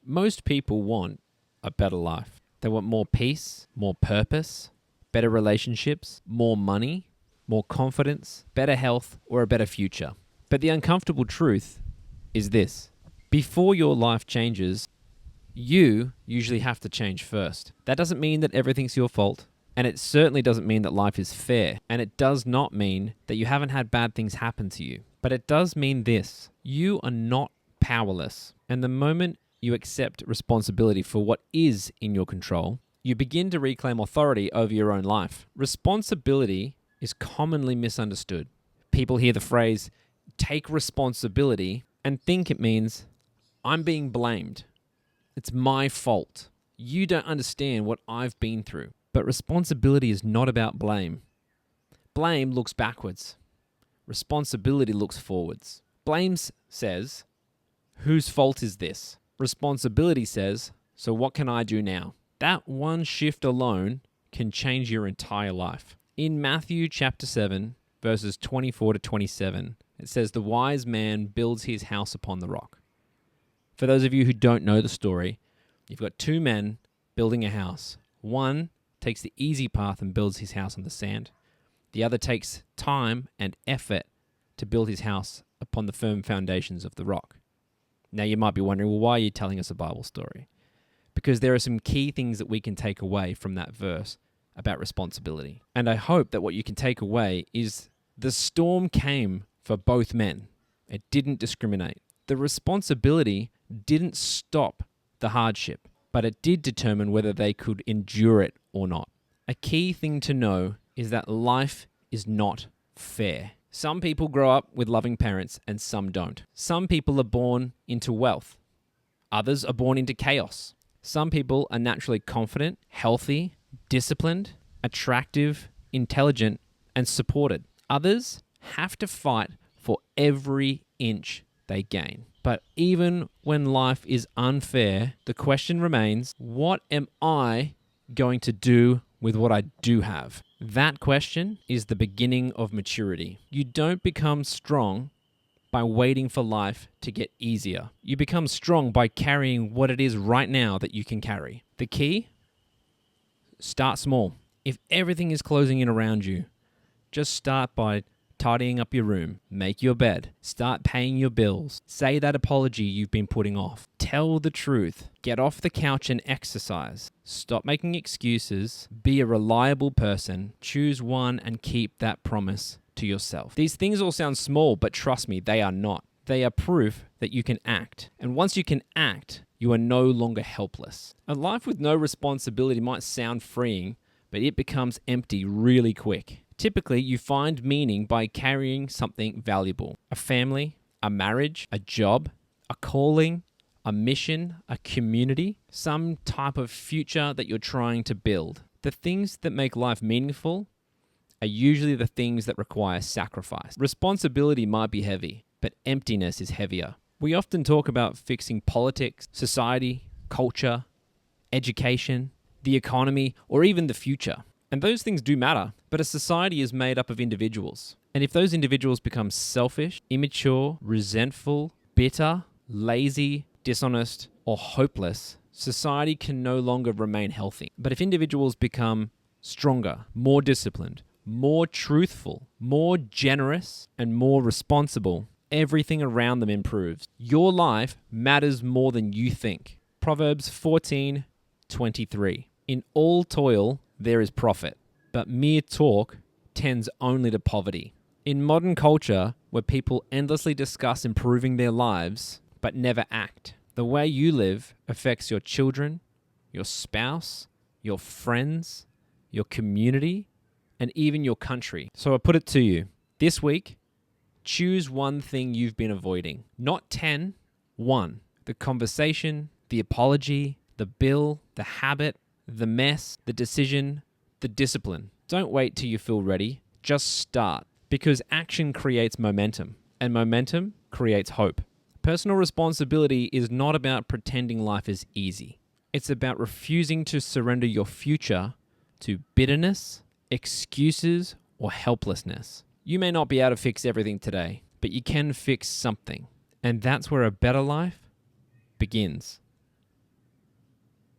Most people want a better life. They want more peace, more purpose, better relationships, more money, more confidence, better health, or a better future. But the uncomfortable truth is this. Before your life changes, you usually have to change first. That doesn't mean that everything's your fault. And it certainly doesn't mean that life is fair. And it does not mean that you haven't had bad things happen to you. But it does mean this. You are not powerless. And the moment you accept responsibility for what is in your control, you begin to reclaim authority over your own life. Responsibility is commonly misunderstood. People hear the phrase, take responsibility, and think it means, I'm being blamed. It's my fault. You don't understand what I've been through. But responsibility is not about blame. Blame looks backwards. Responsibility looks forwards. Blame says, whose fault is this? Responsibility says, so what can I do now? That one shift alone can change your entire life. In Matthew chapter 7, verses 24 to 27, it says, the wise man builds his house upon the rock. For those of you who don't know the story, you've got two men building a house. One takes the easy path and builds his house on the sand. The other takes time and effort to build his house upon the firm foundations of the rock. Now you might be wondering, well, why are you telling us a Bible story? Because there are some key things that we can take away from that verse about responsibility. And I hope that what you can take away is the storm came for both men. It didn't discriminate. The responsibility didn't stop the hardship, but it did determine whether they could endure it or not. A key thing to know is that life is not fair. Some people grow up with loving parents and some don't. Some people are born into wealth. Others are born into chaos. Some people are naturally confident, healthy, disciplined, attractive, intelligent, and supported. Others have to fight for every inch they gain. But even when life is unfair, the question remains, what am I going to do with what I do have? That question is the beginning of maturity. You don't become strong by waiting for life to get easier. You become strong by carrying what it is right now that you can carry. The key? Start small. If everything is closing in around you, just start by tidying up your room, make your bed, start paying your bills, say that apology you've been putting off, tell the truth, get off the couch and exercise, stop making excuses, be a reliable person, choose one and keep that promise to yourself. These things all sound small, but trust me, they are not. They are proof that you can act. And once you can act, you are no longer helpless. A life with no responsibility might sound freeing, but it becomes empty really quick. Typically, you find meaning by carrying something valuable. A family, a marriage, a job, a calling, a mission, a community, some type of future that you're trying to build. The things that make life meaningful are usually the things that require sacrifice. Responsibility might be heavy, but emptiness is heavier. We often talk about fixing politics, society, culture, education, the economy, or even the future. And those things do matter, but a society is made up of individuals. And if those individuals become selfish, immature, resentful, bitter, lazy, dishonest, or hopeless, society can no longer remain healthy. But if individuals become stronger, more disciplined, more truthful, more generous, and more responsible, everything around them improves. Your life matters more than you think. Proverbs 14:23. In all toil, there is profit, but mere talk tends only to poverty. In modern culture, where people endlessly discuss improving their lives, but never act, the way you live affects your children, your spouse, your friends, your community, and even your country. So I put it to you, this week, choose one thing you've been avoiding. Not 10, one. The conversation, the apology, the bill, the habit, the mess, the decision, the discipline. Don't wait till you feel ready. Just start. Because action creates momentum, and momentum creates hope. Personal responsibility is not about pretending life is easy. It's about refusing to surrender your future to bitterness, excuses, or helplessness. You may not be able to fix everything today, but you can fix something. And that's where a better life begins.